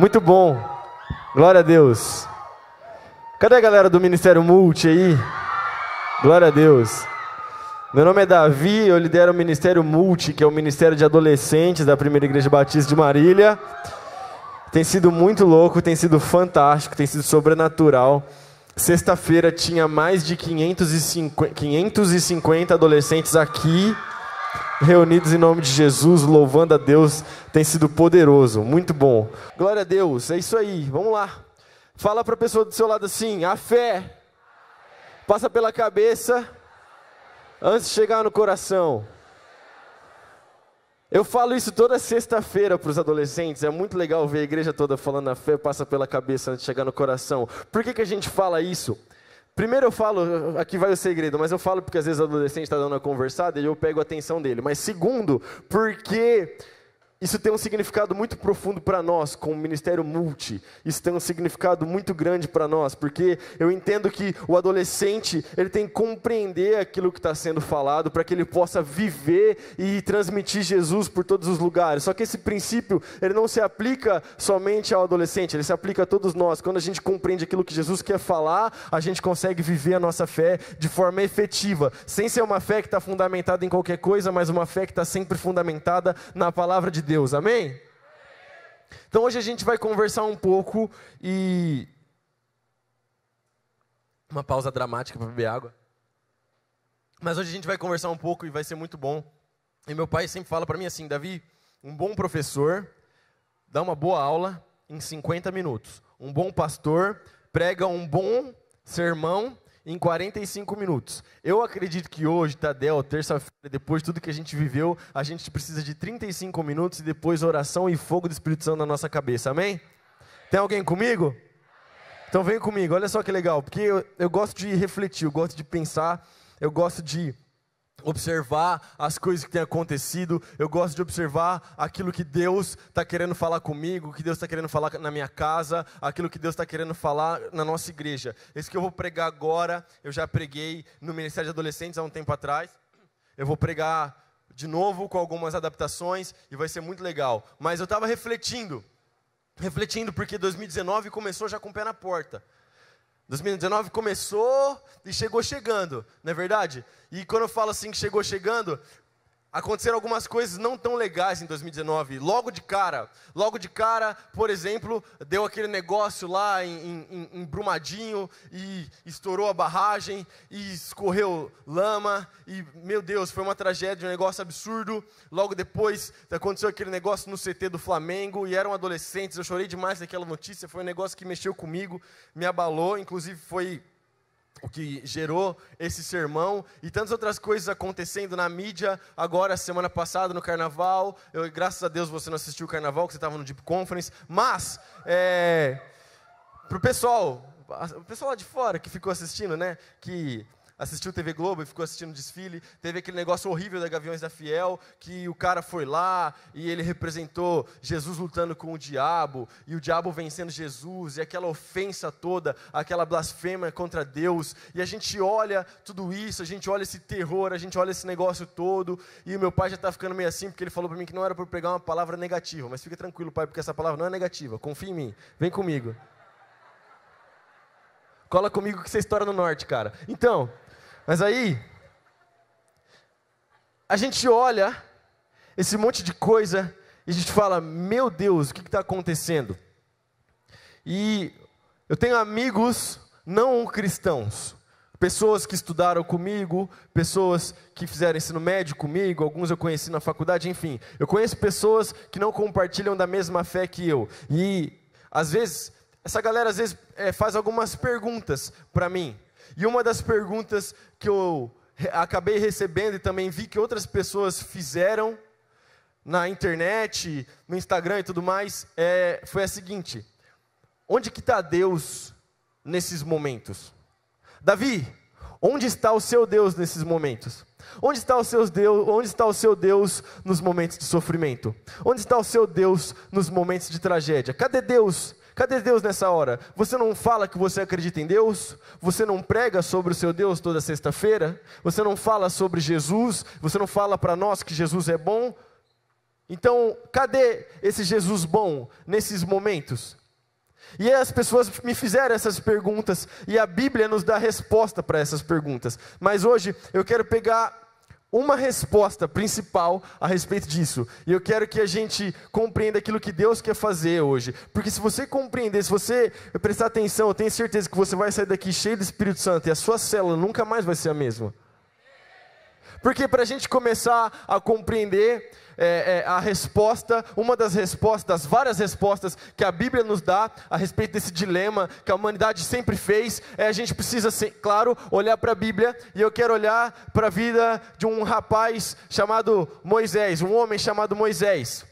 Muito bom. Glória a Deus. Cadê a galera do Ministério Multi aí? Glória a Deus. Meu nome é Davi, eu lidero o Ministério Multi, que é o Ministério de Adolescentes da Primeira Igreja Batista de Marília. Tem sido muito louco, tem sido fantástico, tem sido sobrenatural. Sexta-feira tinha mais de 550 adolescentes aqui, reunidos em nome de Jesus, louvando a Deus. Tem sido poderoso, muito bom. Glória a Deus, é isso aí, vamos lá. Fala para a pessoa do seu lado assim: a fé passa pela cabeça antes de chegar no coração. Eu falo isso toda sexta-feira para os adolescentes. É muito legal ver a igreja toda falando: a fé passa pela cabeça antes de chegar no coração. Por que a gente fala isso? Primeiro eu falo, aqui vai o segredo, mas eu falo porque às vezes o adolescente está dando uma conversada e eu pego a atenção dele. Mas segundo, porque isso tem um significado muito profundo para nós, como Ministério Multi. Isso tem um significado muito grande para nós, porque eu entendo que o adolescente, ele tem que compreender aquilo que está sendo falado, para que ele possa viver e transmitir Jesus por todos os lugares. Só que esse princípio, ele não se aplica somente ao adolescente, ele se aplica a todos nós. Quando a gente compreende aquilo que Jesus quer falar, a gente consegue viver a nossa fé de forma efetiva, sem ser uma fé que está fundamentada em qualquer coisa, mas uma fé que está sempre fundamentada na palavra de Deus, amém? Então hoje a gente vai conversar um pouco e... Uma pausa dramática para beber água. Mas hoje a gente vai conversar um pouco e vai ser muito bom. E meu pai sempre fala para mim assim: Davi, um bom professor dá uma boa aula em 50 minutos. Um bom pastor prega um bom sermão em 45 minutos. Eu acredito que hoje, Tadel, terça-feira, depois de tudo que a gente viveu, a gente precisa de 35 minutos e depois oração e fogo do Espírito Santo na nossa cabeça, amém? Tem alguém comigo? Então vem comigo, olha só que legal, porque eu gosto de refletir, eu gosto de pensar, eu gosto de observar as coisas que têm acontecido, eu gosto de observar aquilo que Deus está querendo falar comigo, o que Deus está querendo falar na minha casa, aquilo que Deus está querendo falar na nossa igreja. Esse que eu vou pregar agora, eu já preguei no Ministério de Adolescentes há um tempo atrás, eu vou pregar de novo com algumas adaptações e vai ser muito legal. Mas eu estava refletindo porque 2019 começou já com o pé na porta. 2019 começou e chegou chegando, não é verdade? E quando eu falo assim que chegou chegando, aconteceram algumas coisas não tão legais em 2019. Logo de cara, por exemplo, deu aquele negócio lá em Brumadinho e estourou a barragem e escorreu lama e, meu Deus, foi uma tragédia, um negócio absurdo. Logo depois aconteceu aquele negócio no CT do Flamengo e eram adolescentes. Eu chorei demais naquela notícia, foi um negócio que mexeu comigo, me abalou, inclusive foi o que gerou esse sermão e tantas outras coisas acontecendo na mídia. Agora, semana passada, no Carnaval, graças a Deus você não assistiu o Carnaval, que você estava no Deep Conference, mas, para o pessoal lá de fora que ficou assistindo, né, que assistiu TV Globo e ficou assistindo o desfile, teve aquele negócio horrível da Gaviões da Fiel, que o cara foi lá e ele representou Jesus lutando com o diabo, e o diabo vencendo Jesus, e aquela ofensa toda, aquela blasfêmia contra Deus, e a gente olha tudo isso, a gente olha esse terror, a gente olha esse negócio todo, e o meu pai já está ficando meio assim, porque ele falou para mim que não era para pregar uma palavra negativa, mas fica tranquilo, pai, porque essa palavra não é negativa, confia em mim, vem comigo. Cola comigo que você estoura no norte, cara. Então, mas aí, a gente olha esse monte de coisa e a gente fala: meu Deus, o que está acontecendo? E eu tenho amigos não cristãos, pessoas que estudaram comigo, pessoas que fizeram ensino médio comigo, alguns eu conheci na faculdade, enfim. Eu conheço pessoas que não compartilham da mesma fé que eu. E, às vezes, essa galera faz algumas perguntas para mim. E uma das perguntas que eu acabei recebendo e também vi que outras pessoas fizeram na internet, no Instagram e tudo mais, foi a seguinte: onde que está Deus nesses momentos? Davi, onde está o seu Deus nesses momentos? Onde está o seu Deus nos momentos de sofrimento? Onde está o seu Deus nos momentos de tragédia? Cadê Deus? Cadê Deus nessa hora? Você não fala que você acredita em Deus? Você não prega sobre o seu Deus toda sexta-feira? Você não fala sobre Jesus? Você não fala para nós que Jesus é bom? Então, cadê esse Jesus bom nesses momentos? E aí as pessoas me fizeram essas perguntas, e a Bíblia nos dá resposta para essas perguntas. Mas hoje eu quero pegar uma resposta principal a respeito disso. E eu quero que a gente compreenda aquilo que Deus quer fazer hoje. Porque se você compreender, se você prestar atenção, eu tenho certeza que você vai sair daqui cheio do Espírito Santo, e a sua célula nunca mais vai ser a mesma. Porque para a gente começar a compreender a resposta, uma das respostas, das várias respostas que a Bíblia nos dá a respeito desse dilema que a humanidade sempre fez, a gente precisa, claro, olhar para a Bíblia, e eu quero olhar para a vida de um rapaz chamado Moisés, um homem chamado Moisés.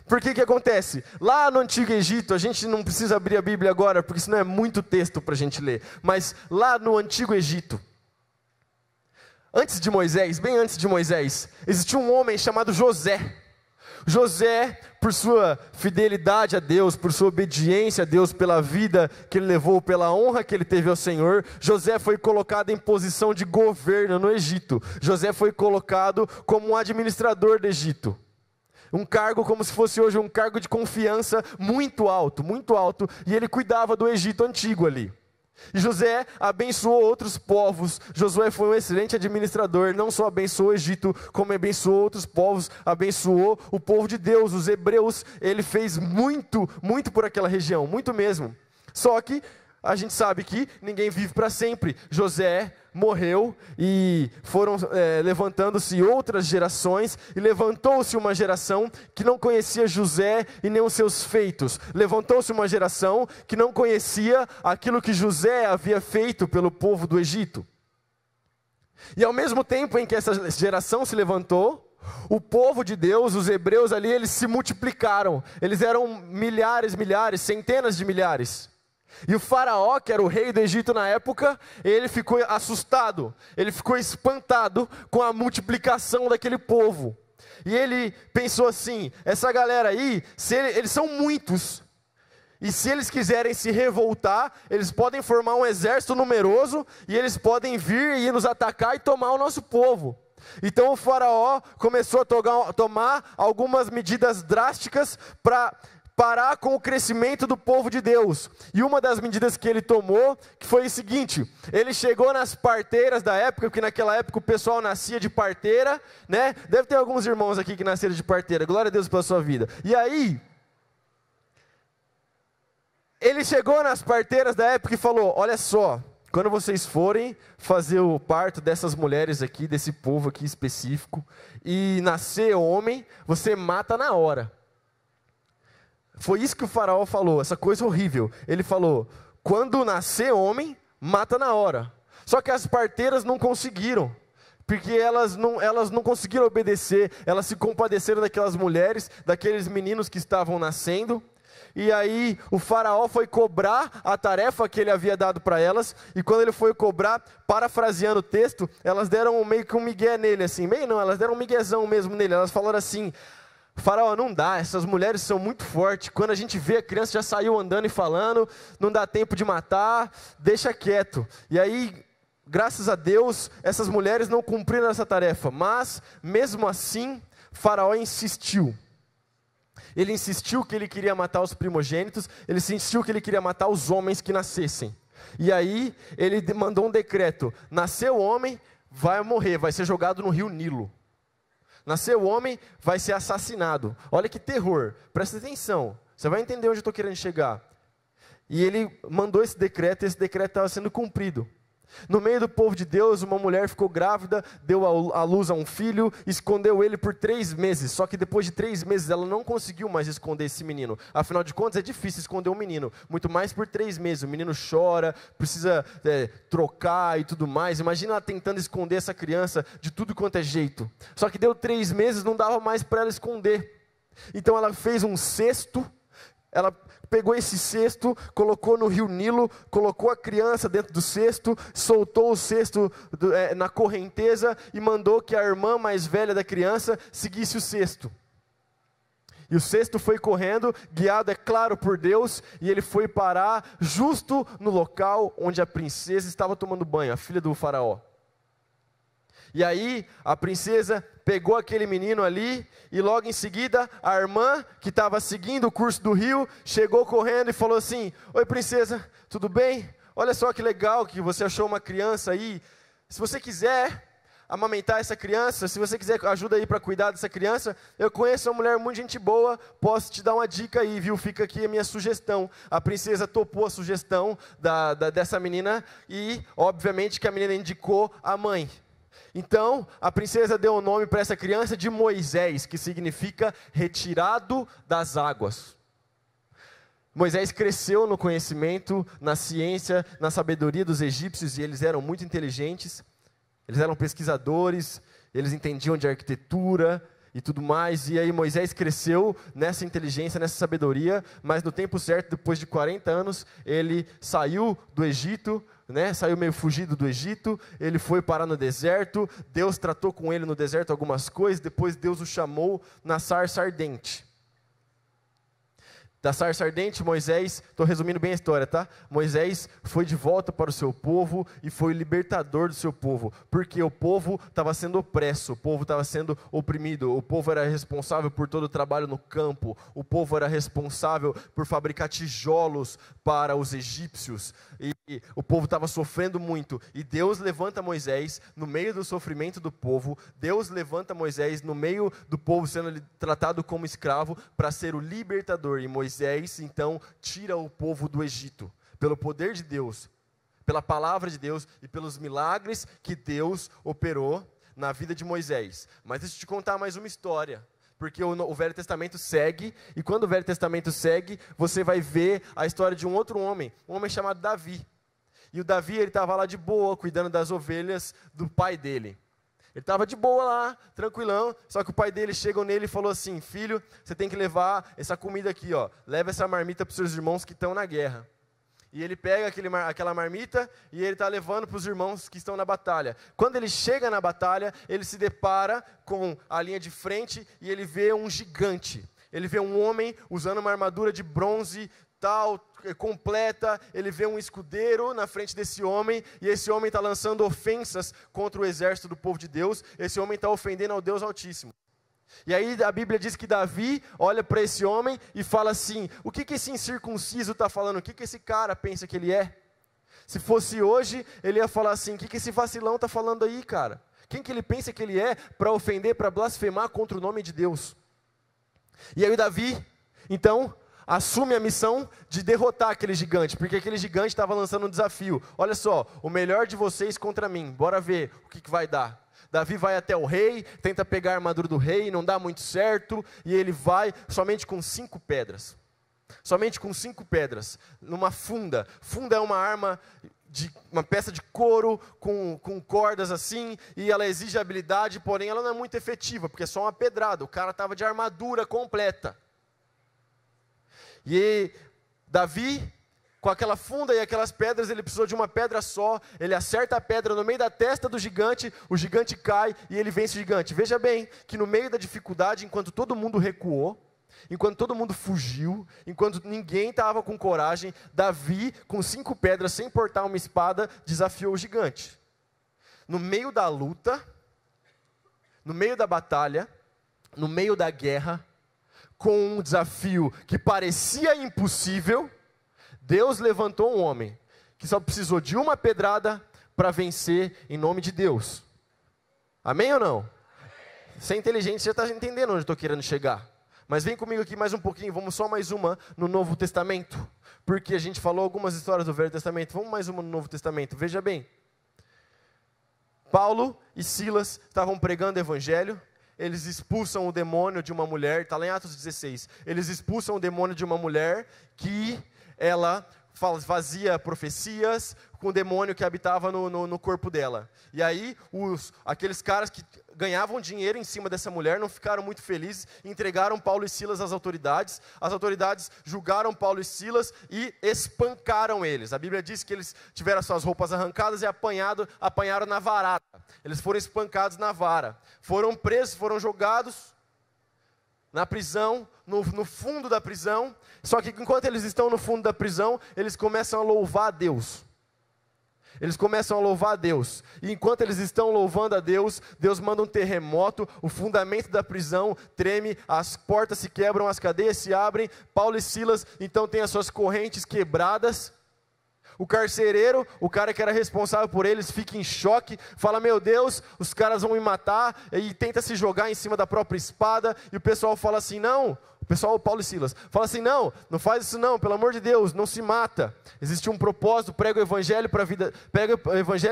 Por que acontece? Lá no Antigo Egito, a gente não precisa abrir a Bíblia agora, porque senão é muito texto para a gente ler, mas lá no Antigo Egito, antes de Moisés, bem antes de Moisés, existia um homem chamado José. José, por sua fidelidade a Deus, por sua obediência a Deus, pela vida que ele levou, pela honra que ele teve ao Senhor, José foi colocado em posição de governo no Egito. José foi colocado como um administrador do Egito. Um cargo como se fosse hoje um cargo de confiança muito alto, e ele cuidava do Egito antigo ali. E José abençoou outros povos. Josué foi um excelente administrador, não só abençoou o Egito, como abençoou outros povos, abençoou o povo de Deus, os hebreus. Ele fez muito por aquela região, muito mesmo. Só que a gente sabe que ninguém vive para sempre. José morreu e foram levantando-se outras gerações, e levantou-se uma geração que não conhecia José e nem os seus feitos. Levantou-se uma geração que não conhecia aquilo que José havia feito pelo povo do Egito. E ao mesmo tempo em que essa geração se levantou, o povo de Deus, os hebreus ali, eles se multiplicaram. Eles eram milhares, centenas de milhares. E o faraó, que era o rei do Egito na época, ele ficou assustado, ele ficou espantado com a multiplicação daquele povo. E ele pensou assim, essa galera aí, eles são muitos, e se eles quiserem se revoltar, eles podem formar um exército numeroso, e eles podem vir e nos atacar e tomar o nosso povo. Então o faraó começou a tomar algumas medidas drásticas para parar com o crescimento do povo de Deus. E uma das medidas que ele tomou, que foi o seguinte: ele chegou nas parteiras da época, porque naquela época o pessoal nascia de parteira, né? Deve ter alguns irmãos aqui que nasceram de parteira, glória a Deus pela sua vida. E aí, ele chegou nas parteiras da época e falou: olha só, quando vocês forem fazer o parto dessas mulheres aqui, desse povo aqui específico, e nascer homem, você mata na hora. Foi isso que o faraó falou, essa coisa horrível. Ele falou, quando nascer homem, mata na hora. Só que as parteiras não conseguiram, porque elas não conseguiram obedecer. Elas se compadeceram daquelas mulheres, daqueles meninos que estavam nascendo. E aí o faraó foi cobrar a tarefa que ele havia dado para elas. E quando ele foi cobrar, parafraseando o texto, elas deram meio que um migué nele, assim. Meio não, elas deram um miguezão mesmo nele. Elas falaram assim: faraó, não dá, essas mulheres são muito fortes. Quando a gente vê, a criança já saiu andando e falando, não dá tempo de matar, deixa quieto. E aí, graças a Deus, essas mulheres não cumpriram essa tarefa. Mas, mesmo assim, faraó insistiu. Ele insistiu que ele queria matar os primogênitos, ele insistiu que ele queria matar os homens que nascessem. E aí, ele mandou um decreto: nasceu homem, vai morrer, vai ser jogado no rio Nilo. Nasceu o homem, vai ser assassinado. Olha que terror, presta atenção, você vai entender onde eu estou querendo chegar. E ele mandou esse decreto, e esse decreto estava sendo cumprido. No meio do povo de Deus, uma mulher ficou grávida, deu à luz a um filho, escondeu ele por 3 meses. Só que depois de 3 meses ela não conseguiu mais esconder esse menino. Afinal de contas é difícil esconder um menino, muito mais por 3 meses. O menino chora, precisa trocar e tudo mais. Imagina ela tentando esconder essa criança de tudo quanto é jeito. Só que deu 3 meses, não dava mais para ela esconder. Então ela fez um cesto, ela pegou esse cesto, colocou no rio Nilo, colocou a criança dentro do cesto, soltou o cesto na correnteza e mandou que a irmã mais velha da criança seguisse o cesto. E o cesto foi correndo, guiado, é claro, por Deus, e ele foi parar justo no local onde a princesa estava tomando banho, a filha do faraó. E aí a princesa pegou aquele menino ali e logo em seguida a irmã que estava seguindo o curso do rio chegou correndo e falou assim: oi princesa, tudo bem? Olha só que legal que você achou uma criança aí. Se você quiser amamentar essa criança, se você quiser ajuda aí para cuidar dessa criança, eu conheço uma mulher muito gente boa, posso te dar uma dica aí, viu? Fica aqui a minha sugestão. A princesa topou a sugestão dessa menina e obviamente que a menina indicou a mãe. Então, a princesa deu o nome para essa criança de Moisés, que significa retirado das águas. Moisés cresceu no conhecimento, na ciência, na sabedoria dos egípcios, e eles eram muito inteligentes, eles eram pesquisadores, eles entendiam de arquitetura e tudo mais, e aí Moisés cresceu nessa inteligência, nessa sabedoria, mas no tempo certo, depois de 40 anos, ele saiu do Egito, saiu meio fugido do Egito, ele foi parar no deserto, Deus tratou com ele no deserto algumas coisas, depois Deus o chamou na sarça ardente. Da sarça ardente, Moisés, estou resumindo bem a história, tá? Moisés foi de volta para o seu povo e foi o libertador do seu povo, porque o povo estava sendo opresso, o povo estava sendo oprimido, o povo era responsável por todo o trabalho no campo, o povo era responsável por fabricar tijolos para os egípcios, e o povo estava sofrendo muito, e Deus levanta Moisés no meio do sofrimento do povo, Deus levanta Moisés no meio do povo sendo tratado como escravo, para ser o libertador, e Moisés, então, tira o povo do Egito, pelo poder de Deus, pela palavra de Deus e pelos milagres que Deus operou na vida de Moisés. Mas deixa eu te contar mais uma história, porque o Velho Testamento segue, e quando o Velho Testamento segue, você vai ver a história de um outro homem, um homem chamado Davi. E o Davi, ele estava lá de boa, cuidando das ovelhas do pai dele. Ele estava de boa lá, tranquilão, só que o pai dele chegou nele e falou assim: filho, você tem que levar essa comida aqui, ó, leva essa marmita para os seus irmãos que estão na guerra. E ele pega aquela marmita e ele está levando para os irmãos que estão na batalha. Quando ele chega na batalha, ele se depara com a linha de frente e ele vê um gigante. Ele vê um homem usando uma armadura de bronze tal, completa, ele vê um escudeiro na frente desse homem, e esse homem está lançando ofensas contra o exército do povo de Deus, esse homem está ofendendo ao Deus Altíssimo. E aí a Bíblia diz que Davi olha para esse homem e fala assim: o que esse incircunciso está falando? O que esse cara pensa que ele é? Se fosse hoje, ele ia falar assim: o que esse vacilão está falando aí, cara? Quem que ele pensa que ele é para ofender, para blasfemar contra o nome de Deus? E aí o Davi, então, assume a missão de derrotar aquele gigante, porque aquele gigante estava lançando um desafio. Olha só, o melhor de vocês contra mim, bora ver o que vai dar. Davi vai até o rei, tenta pegar a armadura do rei, não dá muito certo, e ele vai somente com 5 pedras. Somente com 5 pedras, numa funda. Funda é uma arma, uma peça de couro com cordas assim, e ela exige habilidade, porém ela não é muito efetiva, porque é só uma pedrada, o cara estava de armadura completa. E Davi, com aquela funda e aquelas pedras, ele precisou de uma pedra só, ele acerta a pedra no meio da testa do gigante, o gigante cai e ele vence o gigante. Veja bem, que no meio da dificuldade, enquanto todo mundo recuou, enquanto todo mundo fugiu, enquanto ninguém estava com coragem, Davi, com 5 pedras, sem portar uma espada, desafiou o gigante. No meio da luta, no meio da batalha, no meio da guerra, com um desafio que parecia impossível, Deus levantou um homem que só precisou de uma pedrada para vencer em nome de Deus. Amém ou não? Amém. Você é inteligente, você está entendendo onde eu estou querendo chegar. Mas vem comigo aqui mais um pouquinho, vamos só mais uma no Novo Testamento, porque a gente falou algumas histórias do Velho Testamento, vamos mais uma no Novo Testamento. Veja bem, Paulo e Silas estavam pregando o evangelho, eles expulsam o demônio de uma mulher, está lá em Atos 16, eles expulsam o demônio de uma mulher que ela fazia profecias com o demônio que habitava no corpo dela. E aí, aqueles caras que ganhavam dinheiro em cima dessa mulher não ficaram muito felizes, entregaram Paulo e Silas às autoridades. As autoridades julgaram Paulo e Silas e espancaram eles. A Bíblia diz que eles tiveram suas roupas arrancadas e apanharam na varada. Eles foram espancados na vara. Foram presos, foram jogados na prisão, no fundo da prisão. Só que enquanto eles estão no fundo da prisão, eles começam a louvar a Deus. Eles começam a louvar a Deus, e enquanto eles estão louvando a Deus, Deus manda um terremoto, o fundamento da prisão treme, as portas se quebram, as cadeias se abrem. Paulo e Silas então têm as suas correntes quebradas. O carcereiro, o cara que era responsável por eles, fica em choque, fala: meu Deus, os caras vão me matar, e tenta se jogar em cima da própria espada, e o pessoal fala assim: não, o pessoal, Paulo e Silas, fala assim: não faz isso não, pelo amor de Deus, não se mata, existe um propósito, prega o evangelho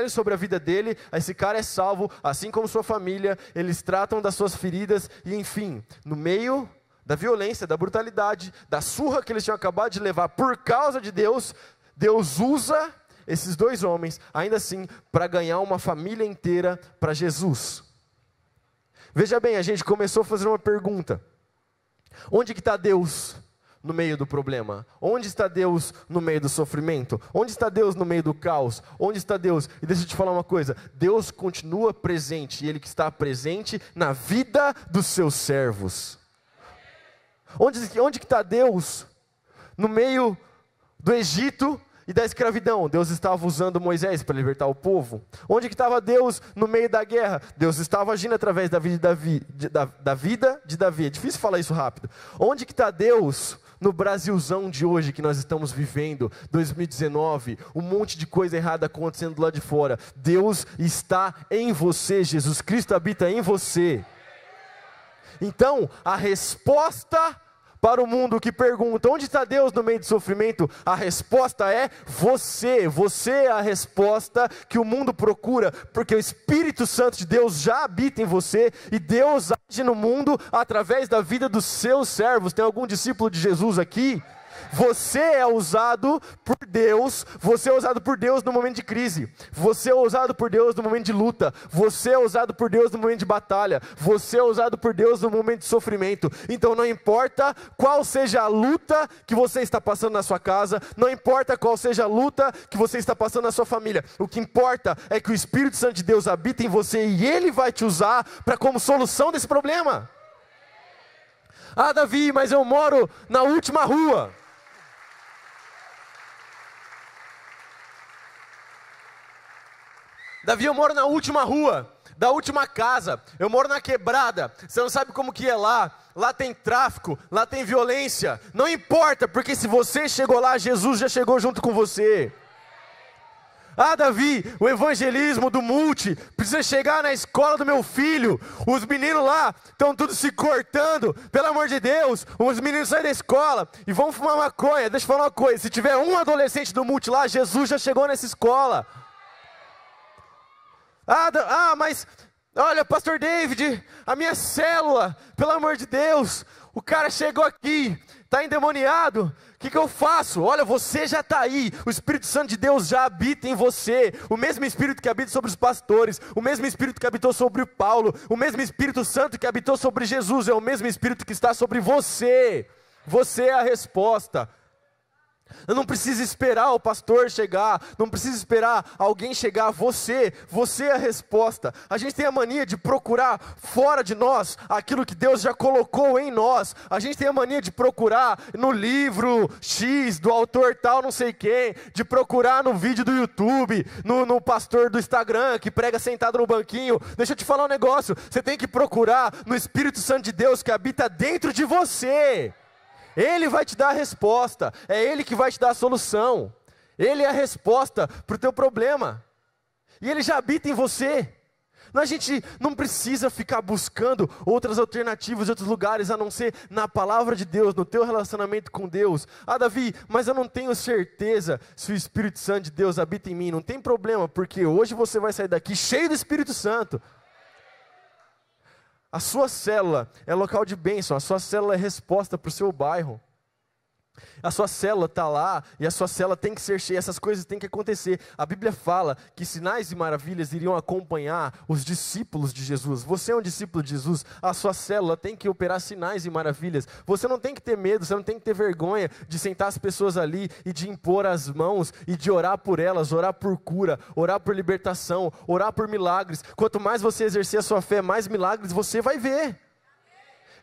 sobre a vida dele, esse cara é salvo, assim como sua família, eles tratam das suas feridas, e enfim, no meio da violência, da brutalidade, da surra que eles tinham acabado de levar por causa de Deus, Deus usa esses dois homens, ainda assim, para ganhar uma família inteira para Jesus. Veja bem, a gente começou a fazer uma pergunta: onde que está Deus no meio do problema? Onde está Deus no meio do sofrimento? Onde está Deus no meio do caos? Onde está Deus? E deixa eu te falar uma coisa: Deus continua presente, e Ele que está presente na vida dos seus servos. Onde que está Deus no meio do Egito e da escravidão? Deus estava usando Moisés para libertar o povo. Onde que estava Deus no meio da guerra? Deus estava agindo através da vida de Davi. É difícil falar isso rápido. Onde que está Deus no Brasilzão de hoje que nós estamos vivendo, 2019, um monte de coisa errada acontecendo lá de fora? Deus está em você, Jesus Cristo habita em você. Então, a resposta para o mundo que pergunta: onde está Deus no meio do sofrimento? A resposta é você. Você é a resposta que o mundo procura, porque o Espírito Santo de Deus já habita em você, e Deus age no mundo através da vida dos seus servos. Tem algum discípulo de Jesus aqui? Você é usado por Deus, você é usado por Deus no momento de crise, você é usado por Deus no momento de luta, você é usado por Deus no momento de batalha, você é usado por Deus no momento de sofrimento. Então não importa qual seja a luta que você está passando na sua casa, não importa qual seja a luta que você está passando na sua família, o que importa é que o Espírito Santo de Deus habita em você, e Ele vai te usar para como solução desse problema. Ah, Davi, mas eu moro na última rua. Davi, eu moro na última rua, da última casa, eu moro na quebrada, você não sabe como que é lá tem tráfico, lá tem violência. Não importa, porque se você chegou lá, Jesus já chegou junto com você. Ah, Davi, o evangelismo do multi precisa chegar na escola do meu filho, os meninos lá estão tudo se cortando, pelo amor de Deus, os meninos saem da escola e vão fumar maconha. Deixa eu falar uma coisa: se tiver um adolescente do multi lá, Jesus já chegou nessa escola. Mas olha, pastor David, a minha célula, pelo amor de Deus, o cara chegou aqui, está endemoniado, o que eu faço? Olha, você já está aí, o Espírito Santo de Deus já habita em você, o mesmo Espírito que habita sobre os pastores, o mesmo Espírito que habitou sobre Paulo, o mesmo Espírito Santo que habitou sobre Jesus, é o mesmo Espírito que está sobre você. Você é a resposta. Eu não preciso esperar o pastor chegar, não preciso esperar alguém chegar, você é a resposta. A gente tem a mania de procurar fora de nós aquilo que Deus já colocou em nós. A gente tem a mania de procurar no livro X, do autor tal, não sei quem, de procurar no vídeo do YouTube, no pastor do Instagram que prega sentado no banquinho. Deixa eu te falar um negócio, você tem que procurar no Espírito Santo de Deus que habita dentro de você. Ele vai te dar a resposta, é Ele que vai te dar a solução, Ele é a resposta para o teu problema, e Ele já habita em você. A gente não precisa ficar buscando outras alternativas, outros lugares, a não ser na palavra de Deus, no teu relacionamento com Deus. Ah, Davi, mas eu não tenho certeza se o Espírito Santo de Deus habita em mim. Não tem problema, porque hoje você vai sair daqui cheio do Espírito Santo. A sua célula é local de bênção, a sua célula é resposta para o seu bairro. A sua célula está lá e a sua célula tem que ser cheia, essas coisas têm que acontecer. A Bíblia fala que sinais e maravilhas iriam acompanhar os discípulos de Jesus. Você é um discípulo de Jesus, a sua célula tem que operar sinais e maravilhas. Você não tem que ter medo, você não tem que ter vergonha de sentar as pessoas ali e de impor as mãos e de orar por elas, orar por cura, orar por libertação, orar por milagres. Quanto mais você exercer a sua fé, mais milagres você vai ver.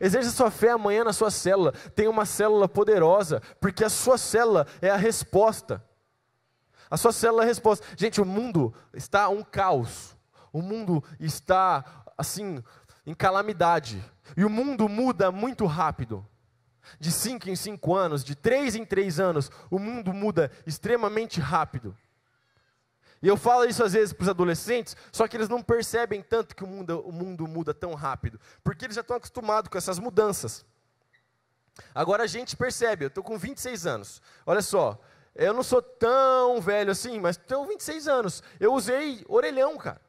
Exerça sua fé amanhã na sua célula. Tem uma célula poderosa, porque a sua célula é a resposta. A sua célula é a resposta. Gente, o mundo está um caos. O mundo está, assim, em calamidade. E o mundo muda muito rápido. De 5 em 5 anos, de 3 em 3 anos, o mundo muda extremamente rápido. E eu falo isso às vezes para os adolescentes, só que eles não percebem tanto que o mundo muda tão rápido. Porque eles já estão acostumados com essas mudanças. Agora a gente percebe, eu estou com 26 anos. Olha só, eu não sou tão velho assim, mas tenho 26 anos. Eu usei orelhão, cara.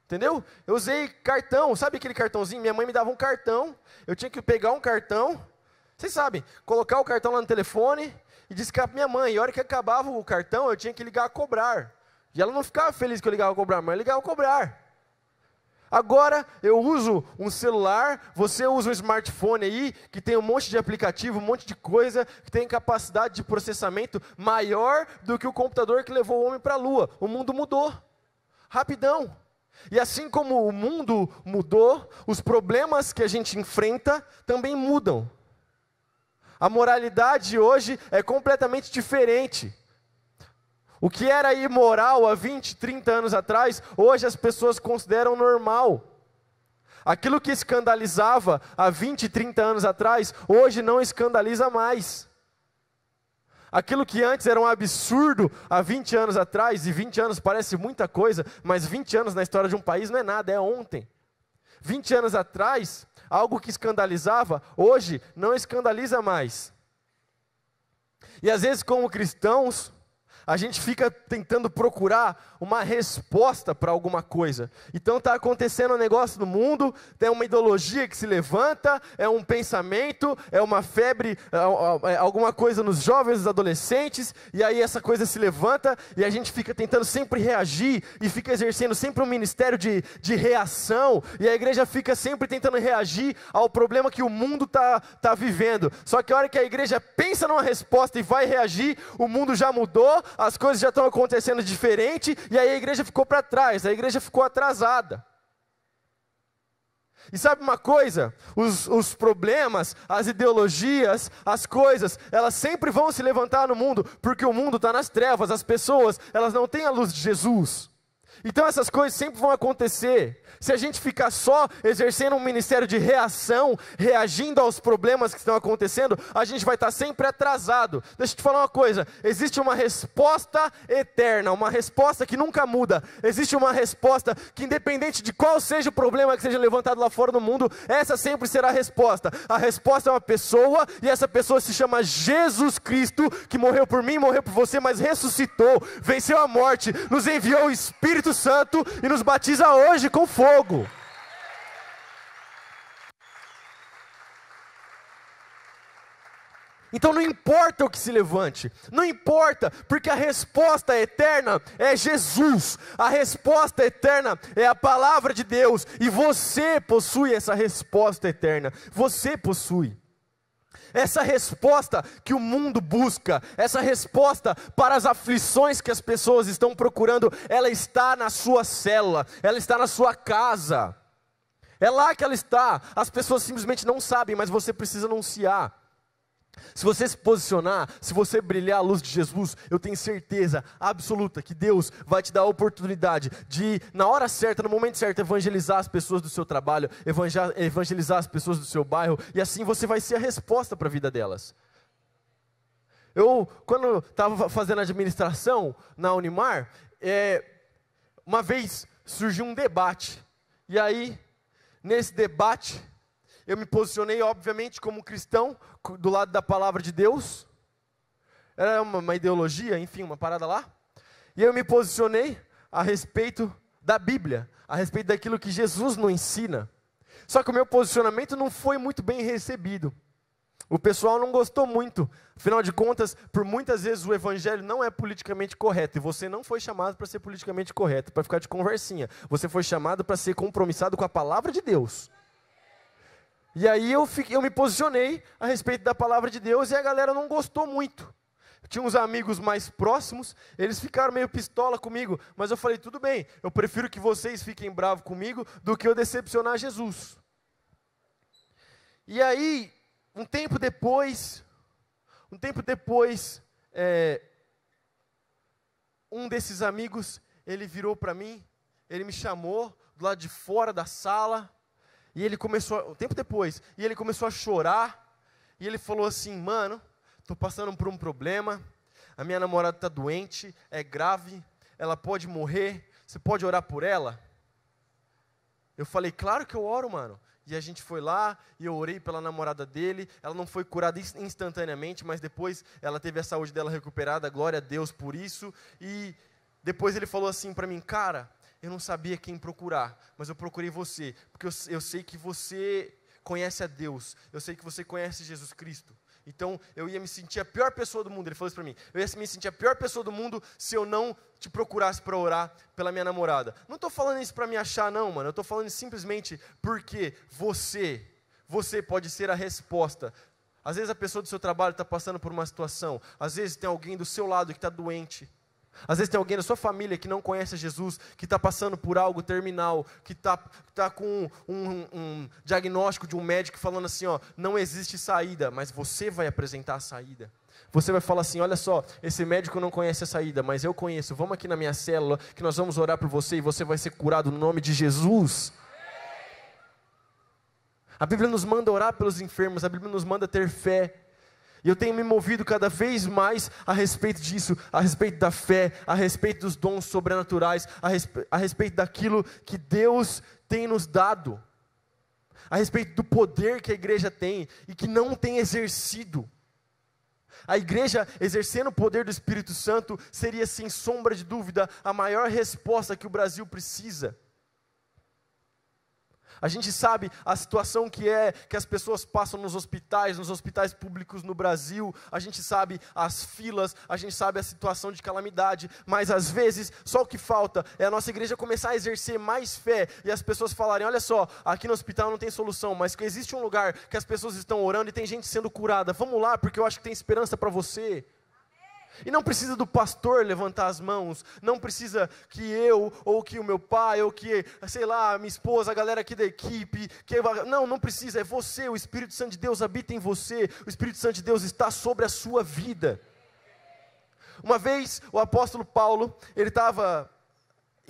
Entendeu? Eu usei cartão, sabe aquele cartãozinho? Minha mãe me dava um cartão, eu tinha que pegar um cartão, vocês sabem, colocar o cartão lá no telefone e discar para minha mãe. E a hora que acabava o cartão, eu tinha que ligar a cobrar. E ela não ficava feliz que eu ligava a cobrar, mas eu ligava a cobrar. Agora eu uso um celular, você usa um smartphone aí, que tem um monte de aplicativo, um monte de coisa, que tem capacidade de processamento maior do que o computador que levou o homem para a lua. O mundo mudou, rapidão. E assim como o mundo mudou, os problemas que a gente enfrenta também mudam. A moralidade hoje é completamente diferente. O que era imoral há 20, 30 anos atrás, hoje as pessoas consideram normal. Aquilo que escandalizava há 20, 30 anos atrás, hoje não escandaliza mais. Aquilo que antes era um absurdo há 20 anos atrás, e 20 anos parece muita coisa, mas 20 anos na história de um país não é nada, é ontem. 20 anos atrás, algo que escandalizava, hoje não escandaliza mais. E às vezes como cristãos, a gente fica tentando procurar uma resposta para alguma coisa. Então está acontecendo um negócio no mundo, tem uma ideologia que se levanta, é um pensamento, é uma febre, é alguma coisa nos jovens, nos adolescentes, e aí essa coisa se levanta, e a gente fica tentando sempre reagir, e fica exercendo sempre um ministério de reação, e a igreja fica sempre tentando reagir ao problema que o mundo tá vivendo. Só que a hora que a igreja pensa numa resposta e vai reagir, o mundo já mudou, as coisas já estão acontecendo diferente, e aí a igreja ficou para trás, a igreja ficou atrasada. E sabe uma coisa? Os problemas, as ideologias, as coisas, elas sempre vão se levantar no mundo, porque o mundo está nas trevas, as pessoas, elas não têm a luz de Jesus. Então essas coisas sempre vão acontecer. Se a gente ficar só exercendo um ministério de reação, reagindo aos problemas que estão acontecendo, a gente vai estar sempre atrasado. Deixa eu te falar uma coisa, existe uma resposta eterna, uma resposta que nunca muda. Existe uma resposta que independente de qual seja o problema que seja levantado lá fora no mundo, essa sempre será a resposta. A resposta é uma pessoa, e essa pessoa se chama Jesus Cristo, que morreu por mim, morreu por você, mas ressuscitou, venceu a morte, nos enviou o Espírito Santo e nos batiza hoje com fogo. Então não importa o que se levante, não importa, porque a resposta eterna é Jesus, a resposta eterna é a palavra de Deus, e você possui essa resposta eterna, você possui. Essa resposta que o mundo busca, essa resposta para as aflições que as pessoas estão procurando, ela está na sua célula, ela está na sua casa, é lá que ela está. As pessoas simplesmente não sabem, mas você precisa anunciar. Se você se posicionar, se você brilhar a luz de Jesus, eu tenho certeza absoluta que Deus vai te dar a oportunidade de, na hora certa, no momento certo, evangelizar as pessoas do seu trabalho, evangelizar as pessoas do seu bairro, e assim você vai ser a resposta para a vida delas. Quando estava fazendo administração na Unimar, uma vez surgiu um debate, e aí, nesse debate, eu me posicionei, obviamente, como cristão, do lado da palavra de Deus. Era uma ideologia, enfim, uma parada lá. E eu me posicionei a respeito da Bíblia, a respeito daquilo que Jesus nos ensina. Só que o meu posicionamento não foi muito bem recebido. O pessoal não gostou muito. Afinal de contas, por muitas vezes o evangelho não é politicamente correto. E você não foi chamado para ser politicamente correto, para ficar de conversinha. Você foi chamado para ser compromissado com a palavra de Deus. E aí eu me posicionei a respeito da palavra de Deus e a galera não gostou muito. Tinha uns amigos mais próximos, eles ficaram meio pistola comigo, mas eu falei, tudo bem, eu prefiro que vocês fiquem bravos comigo do que eu decepcionar Jesus. E aí, um tempo depois, um desses amigos, ele virou para mim, ele me chamou do lado de fora da sala, e ele começou, um tempo depois, e ele começou a chorar, e ele falou assim: mano, estou passando por um problema, a minha namorada está doente, é grave, ela pode morrer, você pode orar por ela? Eu falei: claro que eu oro, mano. E a gente foi lá, e eu orei pela namorada dele, ela não foi curada instantaneamente, mas depois ela teve a saúde dela recuperada, glória a Deus por isso. E depois ele falou assim para mim: cara, eu não sabia quem procurar, mas eu procurei você, porque eu sei que você conhece a Deus, eu sei que você conhece Jesus Cristo. Então, eu ia me sentir a pior pessoa do mundo. Ele falou isso para mim: eu ia me sentir a pior pessoa do mundo se eu não te procurasse para orar pela minha namorada. Não estou falando isso para me achar, não, mano. Eu estou falando isso simplesmente porque você pode ser a resposta. Às vezes a pessoa do seu trabalho está passando por uma situação. Às vezes tem alguém do seu lado que está doente. Às vezes tem alguém da sua família que não conhece Jesus, que está passando por algo terminal, que tá com um diagnóstico de um médico falando assim, ó, não existe saída, mas você vai apresentar a saída. Você vai falar assim: olha só, esse médico não conhece a saída, mas eu conheço, vamos aqui na minha célula, que nós vamos orar por você e você vai ser curado no nome de Jesus. A Bíblia nos manda orar pelos enfermos, a Bíblia nos manda ter fé. E eu tenho me movido cada vez mais a respeito disso, a respeito da fé, a respeito dos dons sobrenaturais, a respeito daquilo que Deus tem nos dado, a respeito do poder que a igreja tem e que não tem exercido. A igreja exercendo o poder do Espírito Santo seria, sem sombra de dúvida, a maior resposta que o Brasil precisa. A gente sabe a situação que as pessoas passam nos hospitais públicos no Brasil. A gente sabe as filas, a gente sabe a situação de calamidade. Mas às vezes, só o que falta é a nossa igreja começar a exercer mais fé. E as pessoas falarem: olha só, aqui no hospital não tem solução, mas existe um lugar que as pessoas estão orando e tem gente sendo curada. Vamos lá, porque eu acho que tem esperança para você. E não precisa do pastor levantar as mãos, não precisa que eu, ou que o meu pai, ou que, sei lá, minha esposa, a galera aqui da equipe, não precisa, é você, o Espírito Santo de Deus habita em você, o Espírito Santo de Deus está sobre a sua vida. Uma vez, o apóstolo Paulo, ele estava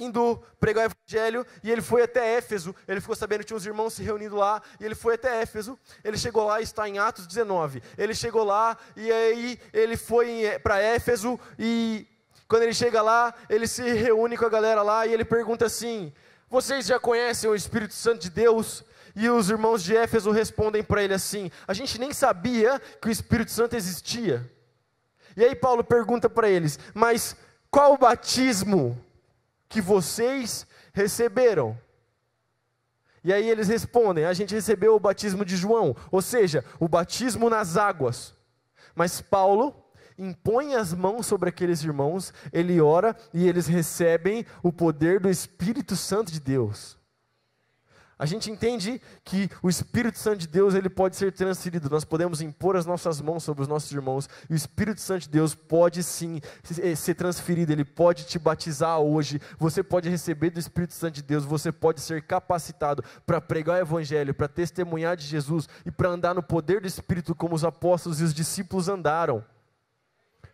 indo pregar o evangelho, e ele foi até Éfeso. Ele ficou sabendo que tinha uns irmãos se reunindo lá, e ele foi até Éfeso. Ele chegou lá, está em Atos 19, ele chegou lá, e aí ele foi para Éfeso, e quando ele chega lá, ele se reúne com a galera lá, e ele pergunta assim: vocês já conhecem o Espírito Santo de Deus? E os irmãos de Éfeso respondem para ele assim: a gente nem sabia que o Espírito Santo existia. E aí Paulo pergunta para eles: mas qual o batismo que vocês receberam? E aí eles respondem: a gente recebeu o batismo de João, ou seja, o batismo nas águas. Mas Paulo impõe as mãos sobre aqueles irmãos, ele ora e eles recebem o poder do Espírito Santo de Deus. A gente entende que o Espírito Santo de Deus, ele pode ser transferido. Nós podemos impor as nossas mãos sobre os nossos irmãos. E o Espírito Santo de Deus pode sim ser transferido. Ele pode te batizar hoje. Você pode receber do Espírito Santo de Deus. Você pode ser capacitado para pregar o Evangelho, para testemunhar de Jesus e para andar no poder do Espírito como os apóstolos e os discípulos andaram.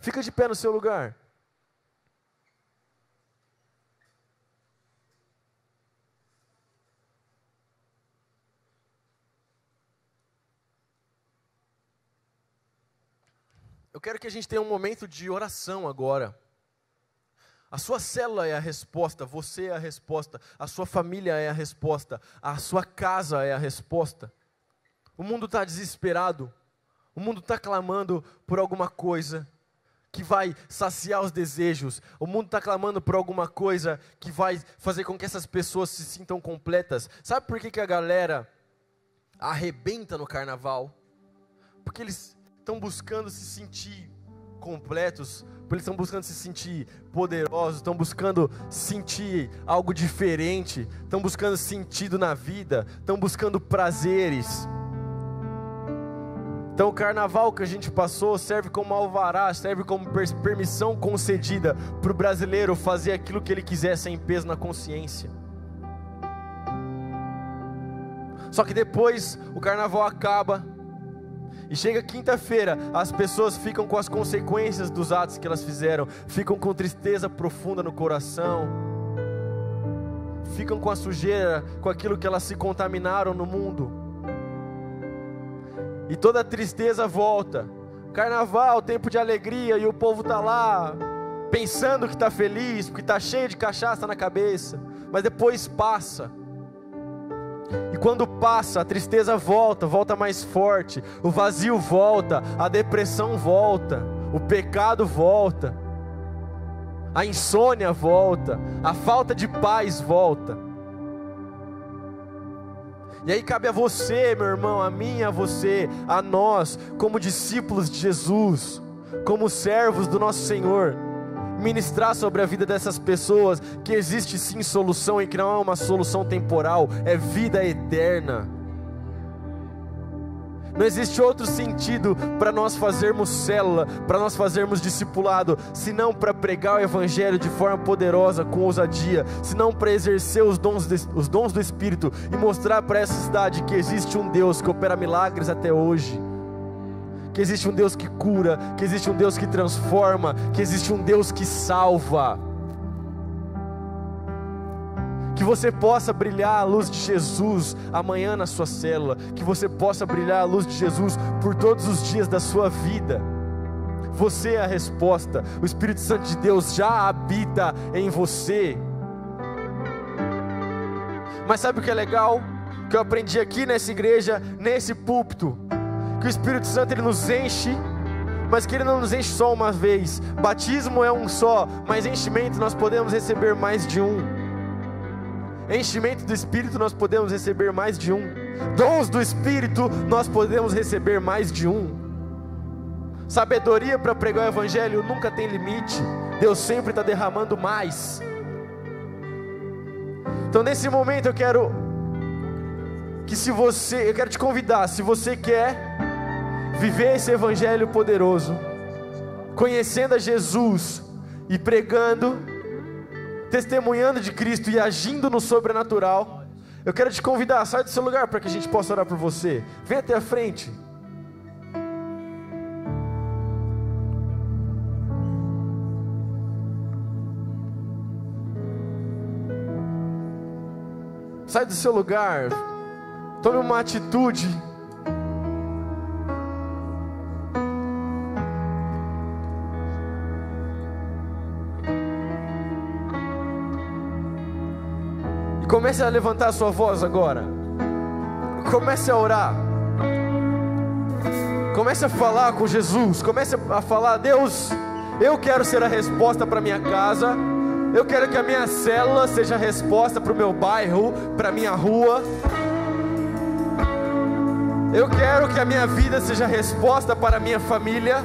Fica de pé no seu lugar. Eu quero que a gente tenha um momento de oração agora. A sua célula é a resposta, você é a resposta, a sua família é a resposta, a sua casa é a resposta. O mundo está desesperado, o mundo está clamando por alguma coisa que vai saciar os desejos, o mundo está clamando por alguma coisa que vai fazer com que essas pessoas se sintam completas. Sabe por que a galera arrebenta no carnaval? Porque eles estão buscando se sentir completos, eles estão buscando se sentir poderosos, estão buscando sentir algo diferente, estão buscando sentido na vida, estão buscando prazeres. Então o carnaval que a gente passou serve como alvará, serve como permissão concedida para o brasileiro fazer aquilo que ele quiser sem peso na consciência. Só que depois o carnaval acaba, E chega quinta-feira, as pessoas ficam com as consequências dos atos que elas fizeram, ficam com tristeza profunda no coração, ficam com a sujeira, com aquilo que elas se contaminaram no mundo. E toda a tristeza volta. Carnaval, tempo de alegria, e o povo está lá, pensando que está feliz, porque está cheio de cachaça na cabeça, mas depois passa. E quando passa, a tristeza volta, volta mais forte, o vazio volta, a depressão volta, o pecado volta, a insônia volta, a falta de paz volta. E aí cabe a você, meu irmão, a mim, a você, a nós, como discípulos de Jesus, como servos do nosso Senhor, ministrar sobre a vida dessas pessoas, que existe sim solução, e que não é uma solução temporal, é vida eterna. Não existe outro sentido para nós fazermos célula, para nós fazermos discipulado, senão para pregar o Evangelho de forma poderosa, com ousadia, senão para exercer os dons do Espírito e mostrar para essa cidade que existe um Deus que opera milagres até hoje, que existe um Deus que cura, que existe um Deus que transforma, que existe um Deus que salva. Que você possa brilhar a luz de Jesus amanhã na sua célula, que você possa brilhar a luz de Jesus por todos os dias da sua vida. Você é a resposta, o Espírito Santo de Deus já habita em você. Mas sabe o que é legal? Que eu aprendi aqui nessa igreja, nesse púlpito, que o Espírito Santo ele nos enche, mas que ele não nos enche só uma vez. Batismo é um só, mas enchimento nós podemos receber mais de um. Enchimento do Espírito nós podemos receber mais de um. Dons do Espírito nós podemos receber mais de um. Sabedoria para pregar o Evangelho nunca tem limite. Deus sempre está derramando mais. Então nesse momento eu quero te convidar, se você quer viver esse Evangelho poderoso, conhecendo a Jesus e pregando, testemunhando de Cristo e agindo no sobrenatural, eu quero te convidar, sai do seu lugar para que a gente possa orar por você. Vem até a frente. Sai do seu lugar, tome uma atitude. Comece a levantar a sua voz agora. Comece a orar. Comece a falar com Jesus. Comece a falar: Deus, eu quero ser a resposta para minha casa. Eu quero que a minha célula seja a resposta para o meu bairro, para a minha rua. Eu quero que a minha vida seja a resposta para a minha família.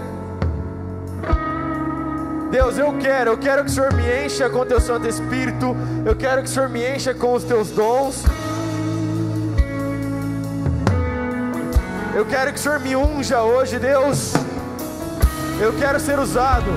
Deus, eu quero que o Senhor me encha com o Teu Santo Espírito. Eu quero que o Senhor me encha com os Teus dons. Eu quero que o Senhor me unja hoje, Deus. Eu quero ser usado.